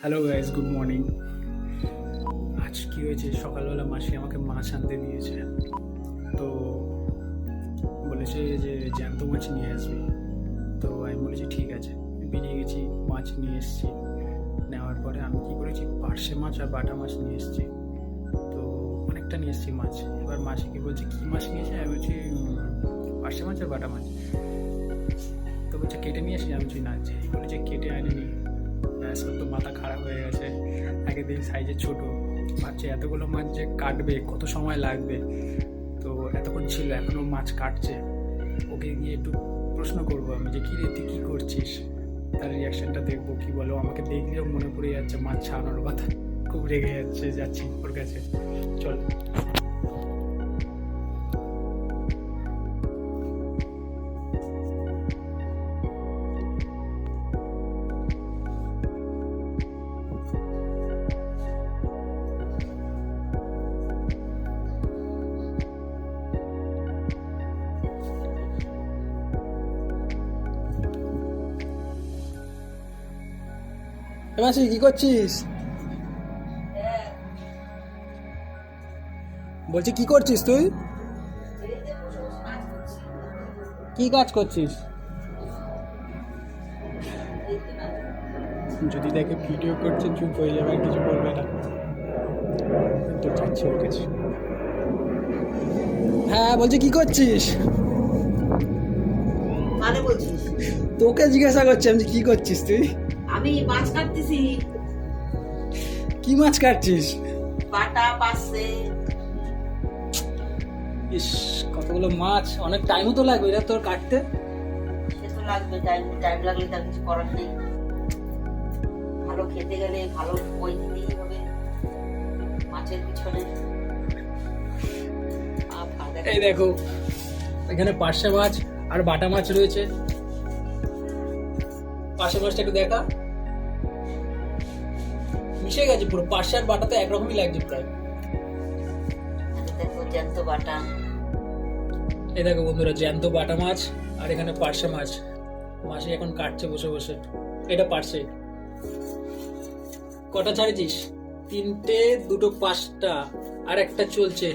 Hello guys, good morning. আজ কী হয়েছে, সকালবেলা মাসি আমাকে মাছ আনতে দিয়েছে। তো বলেছে যে জ্যান্ত মাছ নিয়ে আসবি। তো আমি বলেছি ঠিক আছে, বেরিয়ে গেছি, মাছ নিয়ে এসেছি। নেওয়ার পরে আমি কী করেছি, পার্শে মাছ আর বাটা মাছ নিয়ে এসেছি। তো অনেকটা নিয়ে এসেছি মাছ। এবার মাসি কি বলছে, কী মাছ নিয়েছে? আমি বলছি পার্শে মাছ আর বাটা মাছ। তো বলছে কেটে নিয়ে এসেছি। আমি বলছি না, যেই বলেছে কেটে আনিনি, ব্যাস ওর তো মাথা খারাপ হয়ে গেছে। একে দিন সাইজে ছোট, ভাবছে এতগুলো মাছ যে কাটবে কত সময় লাগবে। তো এতক্ষণ ছিল, এখনো মাছ কাটছে। ওকে গিয়ে একটু প্রশ্ন করবো আমি যে কী রে, তুই কী করছিস? তার রিয়াকশনটা দেখবো, কি বলো। আমাকে দেখলেও মনে পড়ে যাচ্ছে মাছ ছাড়ানোর কথা, খুব রেগে যাচ্ছি ওর কাছে। চল। মাসি কি করছিস? বলছি কি করছিস তুই? কি কাজ করছিস? যদি দেখে ভিডিও করছে চুপ হয়ে যাবে, আর কিছু বলবে না। তো যাচ্ছি ওর কাছে। হ্যাঁ, বলছি কি করছিস? মানে বলছিস? তোকে জিজ্ঞাসা করছি আমি, কি করছিস তুই? আমি মাছ কাটতেছি। কি মাছ কাটছিস? বাটা পাশে। ইস, কতগুলো মাছ, অনেক টাইমও তো লাগবে এটা তোর কাটতে। সে তো লাগবে, টাইম টাইম লাগলে তার কিছু করার নেই। ভালো খেতে গেলে ভালো বই দিতেই হবে মাছের পিছনে। এই দেখো, এখানে পার্শে মাছ আর বাটা মাছ রয়েছে। পার্শে মাছটা একটু দেখা, মিশে গেছে পুরো। পার্শে আর বাটাতে একরকমই লাগছে প্রায়। দেখো জ্যান্ত বাটা। এই দেখো বন্ধুরা, জ্যান্ত বাটা মাছ আর এখানে পার্শে মাছ। মাসি এখন কাটছে বসে বসে। এটা পার্শে। কটা ছাড়েছিস? 3টে, 2টো 5টা, আর একটা চলছে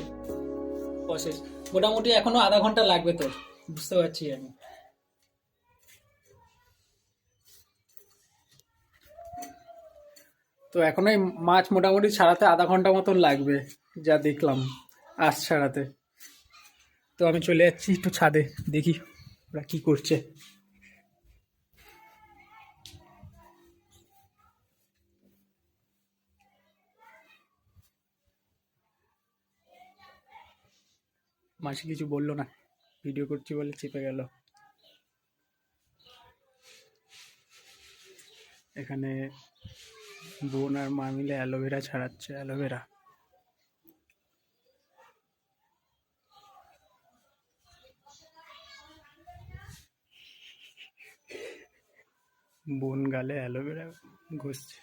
প্রসেস। মোটামুটি এখনো আধা ঘন্টা লাগবে তোর, বুঝতে পারছি আমি। তো এখন এই মাছ মোটামুটি ছাড়াতে আধা ঘন্টা মতন লাগবে, যা দেখলাম আঁশ ছাড়াতে। তো আমি চলে যাচ্ছি একটু ছাদে, দেখি ওরা কি করছে। মাসি কিছু বললো না, ভিডিও করছি বলে চেপে গেল। এখানে বোন আর মা মিলে অ্যালোভেরা ছাড়াচ্ছে, অ্যালোভেরা। বোন গালে অ্যালোভেরা ঘষছে।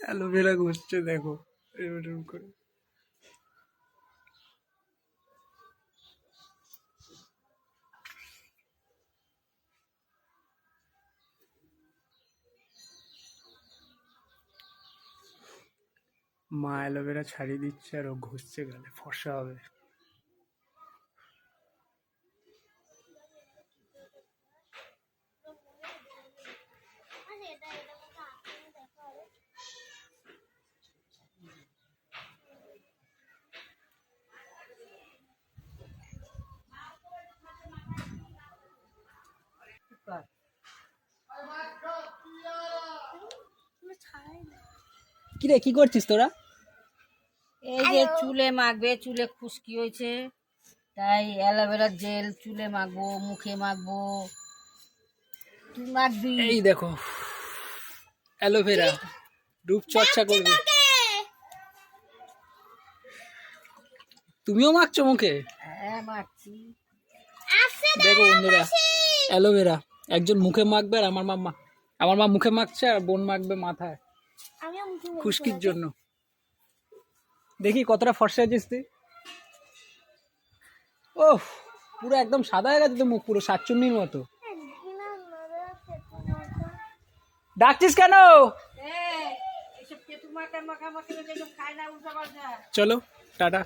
অ্যালোভেরা ঘষছে দেখো, এরকম করে। মা অ্যালোভেরা ছাড়িয়ে দিচ্ছে আর ও ঘষছে গালে, ফর্সা হবে। কিরে, কি করছিস তোরা? এই যে চুলে মাখবে, চুলে খুশকি হয়েছে, তাই অ্যালোভেরা জেল চুলে মাখবো, মুখে মাখবো। তুই মাখবি? এই দেখো অ্যালোভেরা, রূপচর্চা করবে। তুমিও মাখছো মুখে? হ্যাঁ মাখছি। দেখো বন্ধুরা, অ্যালোভেরা একজন মুখে মাখবে আর আমার মা মুখে মাখছে আর বোন মাখবে মাথায় খুশকির জন্য। দেখি কতটা ফর্সা আছিস তুই। ওহ, পুরো একদম সাদা হয়ে গেছে তো মুখ, পুরো শাকচুন্নির মতো। ডাকছিস কেন? এইসব তেঁতুল মাখা মাখামাখি এসব খায় না, উল্টা পাল্টা। চলো টাটা।